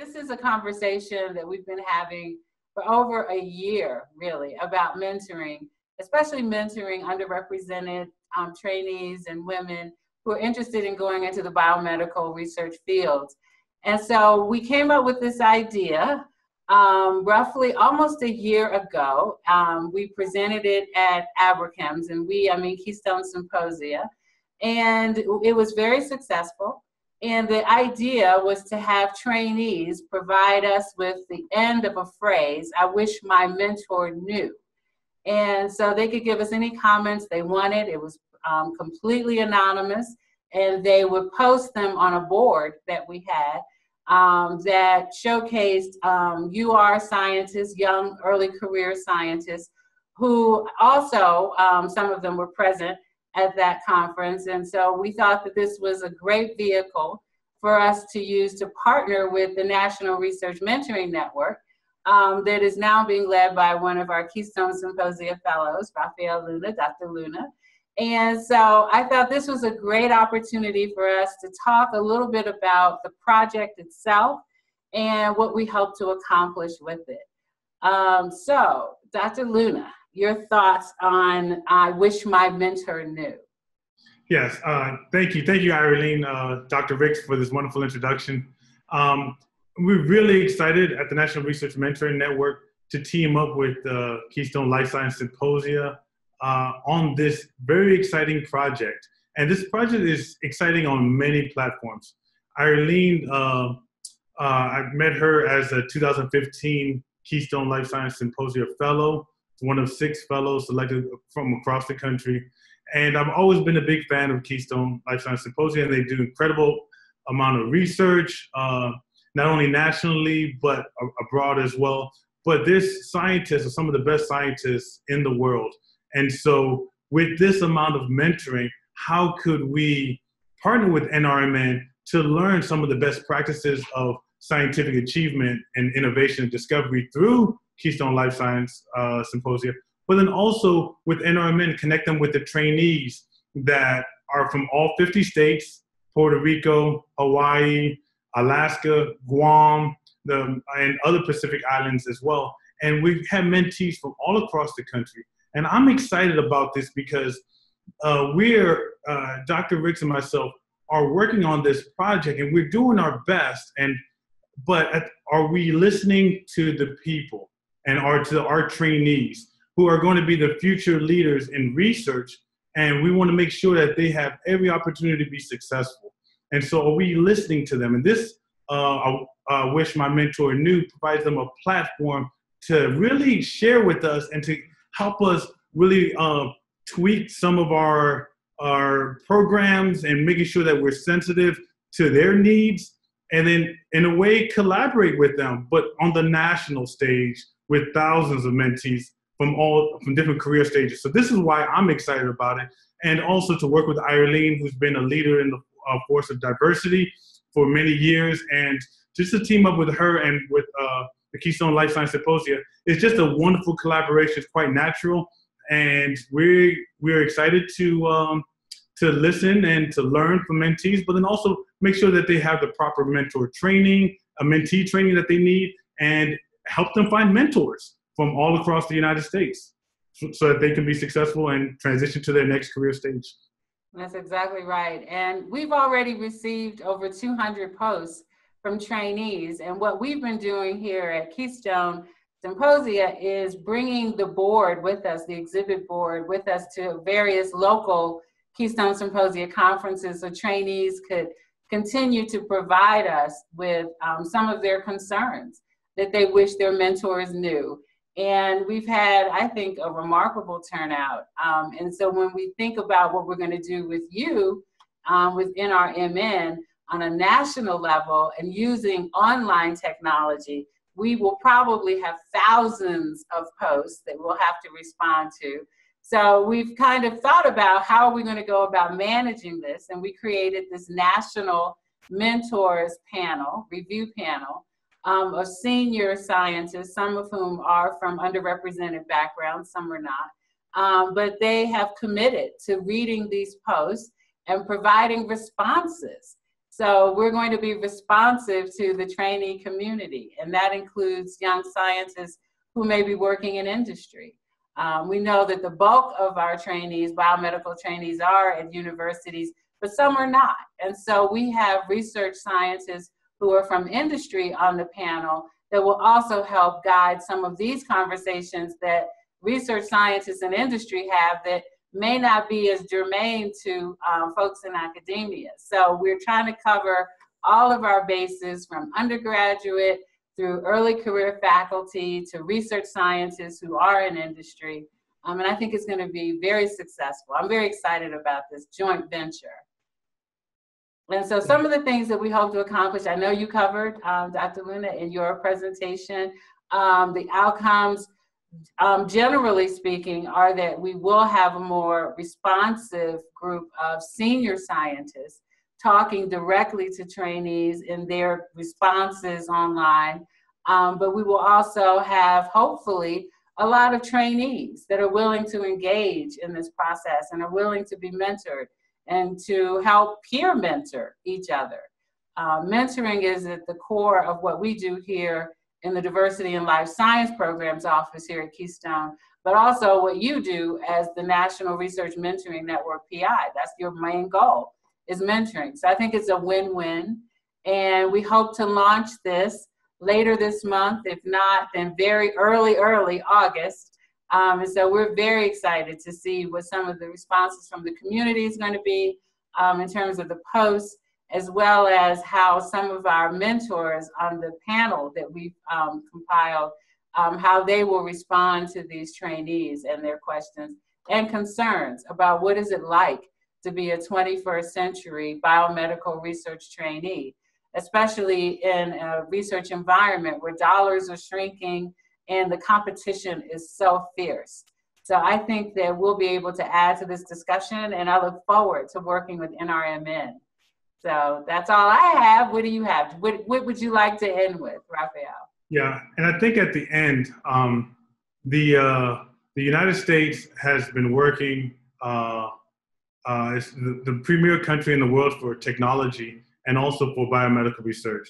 This is a conversation that we've been having for over a year, really, about mentoring, especially mentoring underrepresented trainees and women who are interested in going into the biomedical research fields. And so we came up with this idea roughly almost a year ago. We presented it at Abercrombie's, and I mean Keystone Symposia, and it was very successful. And the idea was to have trainees provide us with the end of a phrase, "I wish my mentor knew." And so they could give us any comments they wanted. It was completely anonymous, and they would post them on a board that we had that showcased UR scientists, young early career scientists, who also, some of them were present at that conference. And so we thought that this was a great vehicle for us to use to partner with the National Research Mentoring Network that is now being led by one of our Keystone Symposia fellows, Rafael Luna, Dr. Luna. And so I thought this was a great opportunity for us to talk a little bit about the project itself and what we hope to accomplish with it. So, Dr. Luna, your thoughts on "I wish my mentor knew." Yes, thank you, Irene, Dr. Ricks, for this wonderful introduction. We're really excited at the National Research Mentoring Network to team up with Keystone Life Science Symposia on this very exciting project. And this project is exciting on many platforms. Irene, I met her as a 2015 Keystone Life Science Symposia Fellow, one of 6 fellows selected from across the country. And I've always been a big fan of Keystone Life Science Symposia, and they do incredible amount of research, not only nationally, but abroad as well. But this scientists are some of the best scientists in the world. And so with this amount of mentoring, how could we partner with NRMN to learn some of the best practices of scientific achievement and innovation and discovery through Keystone Life Science Symposia, but then also with NRMN, connect them with the trainees that are from all 50 states, Puerto Rico, Hawaii, Alaska, Guam, and other Pacific islands as well. And we have mentees from all across the country. And I'm excited about this because Dr. Ricks and myself are working on this project, and we're doing our best. But are we listening to the people and to our trainees who are going to be the future leaders in research? And we want to make sure that they have every opportunity to be successful. And so are we listening to them? And this, I wish my mentor knew, provides them a platform to really share with us and to help us really tweak some of our programs and making sure that we're sensitive to their needs, and then in a way collaborate with them, but on the national stage with thousands of mentees from different career stages. So this is why I'm excited about it. And also to work with Irene, who's been a leader in the force of diversity for many years, and just to team up with her and with the Keystone Life Science Symposia, it's just a wonderful collaboration. It's quite natural, and we're excited to listen and to learn from mentees, but then also make sure that they have the proper mentor training, a mentee training that they need, and help them find mentors from all across the United States so that they can be successful and transition to their next career stage. That's exactly right. And we've already received over 200 posts from trainees. And what we've been doing here at Keystone Symposia is bringing the board with us, the exhibit board with us, to various local Keystone Symposia conferences so trainees could continue to provide us with some of their concerns that they wish their mentors knew. And we've had, I think, a remarkable turnout. And so when we think about what we're going to do with you, with NRMN on a national level and using online technology, we will probably have thousands of posts that we'll have to respond to. So we've kind of thought about how are we going to go about managing this, and we created this national mentors panel, review panel, of senior scientists, some of whom are from underrepresented backgrounds, some are not, but they have committed to reading these posts and providing responses. So we're going to be responsive to the trainee community, and that includes young scientists who may be working in industry. We know that the bulk of our trainees, biomedical trainees, are at universities, but some are not. And so we have research scientists who are from industry on the panel that will also help guide some of these conversations that research scientists and industry have that may not be as germane to folks in academia. So we're trying to cover all of our bases, from undergraduate through early career faculty to research scientists who are in industry. And I think it's going to be very successful. I'm very excited about this joint venture. And so some of the things that we hope to accomplish, I know you covered, Dr. Luna, in your presentation. The outcomes, generally speaking, are that we will have a more responsive group of senior scientists talking directly to trainees in their responses online. But we will also have, hopefully, a lot of trainees that are willing to engage in this process and are willing to be mentored and to help peer mentor each other. Mentoring is at the core of what we do here in the Diversity and Life Science Programs Office here at Keystone, but also what you do as the National Research Mentoring Network PI. That's your main goal, is mentoring. So I think it's a win-win, and we hope to launch this later this month, if not, then very early August. And so we're very excited to see what some of the responses from the community is going to be in terms of the posts, as well as how some of our mentors on the panel that we've compiled, how they will respond to these trainees and their questions and concerns about what is it like to be a 21st century biomedical research trainee, especially in a research environment where dollars are shrinking and the competition is so fierce. So I think that we'll be able to add to this discussion, and I look forward to working with NRMN. So that's all I have. What do you have? What would you like to end with, Raphael? Yeah, and I think at the end, the United States has been working, it's the premier country in the world for technology and also for biomedical research.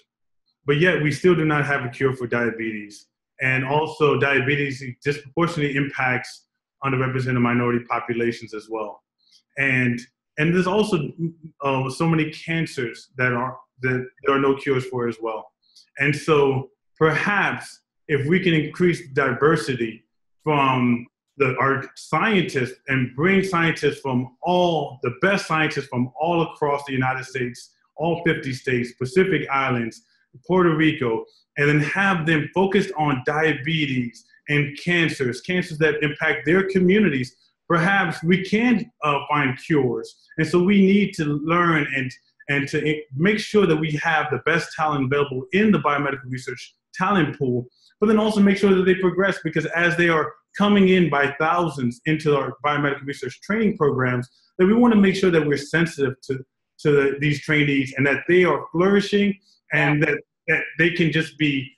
But yet we still do not have a cure for diabetes. And also diabetes disproportionately impacts underrepresented minority populations as well. And there's also so many cancers that there are no cures for as well. And so perhaps if we can increase diversity from our scientists and bring scientists from the best scientists from all across the United States, all 50 states, Pacific Islands, Puerto Rico, and then have them focused on diabetes and cancers that impact their communities, perhaps we can find cures. And so we need to learn and to make sure that we have the best talent available in the biomedical research talent pool, but then also make sure that they progress, because as they are coming in by thousands into our biomedical research training programs, that we want to make sure that we're sensitive to these trainees and that they are flourishing and that they can just be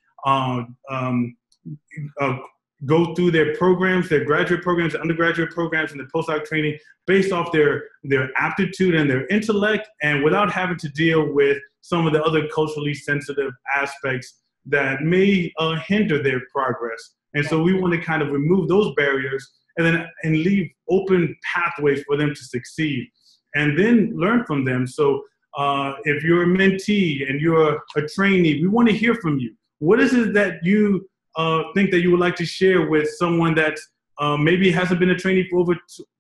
go through their programs, their graduate programs, undergraduate programs, and the postdoc training based off their aptitude and their intellect, and without having to deal with some of the other culturally sensitive aspects that may hinder their progress. And so we want to kind of remove those barriers and leave open pathways for them to succeed, and then learn from them. So if you're a mentee and you're a trainee, we want to hear from you. What is it that you think that you would like to share with someone that maybe hasn't been a trainee for over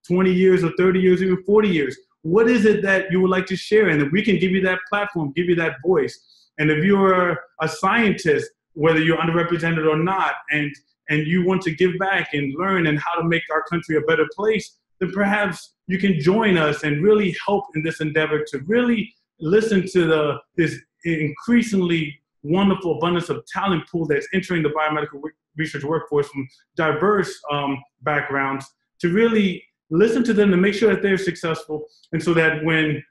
20 years or 30 years, even 40 years? What is it that you would like to share? And then we can give you that platform, give you that voice. And if you're a scientist, whether you're underrepresented or not, and you want to give back and learn and how to make our country a better place, then perhaps you can join us and really help in this endeavor to really listen to this increasingly wonderful abundance of talent pool that's entering the biomedical research workforce from diverse backgrounds, to really listen to them to make sure that they're successful, and so that when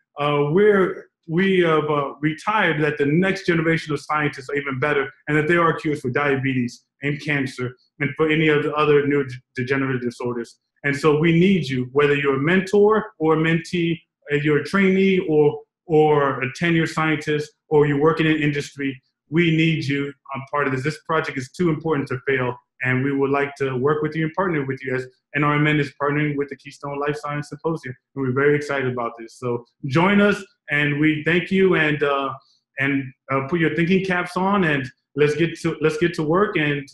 we have retired, that the next generation of scientists are even better, and that there are cures for diabetes and cancer and for any of the other neurodegenerative disorders. And so we need you, whether you're a mentor or a mentee, you're a trainee or or a tenured scientist, or you're working in industry, we need you on part of this. This project is too important to fail, and we would like to work with you and partner with you, as NRMN is partnering with the Keystone Life Science Symposia, and we're very excited about this. So join us, and we thank you, and put your thinking caps on, and let's get to work, and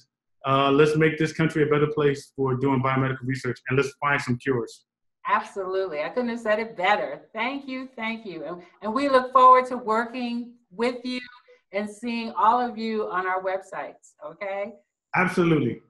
let's make this country a better place for doing biomedical research, and let's find some cures. Absolutely. I couldn't have said it better. Thank you. Thank you. And we look forward to working with you and seeing all of you on our websites. Okay? Absolutely.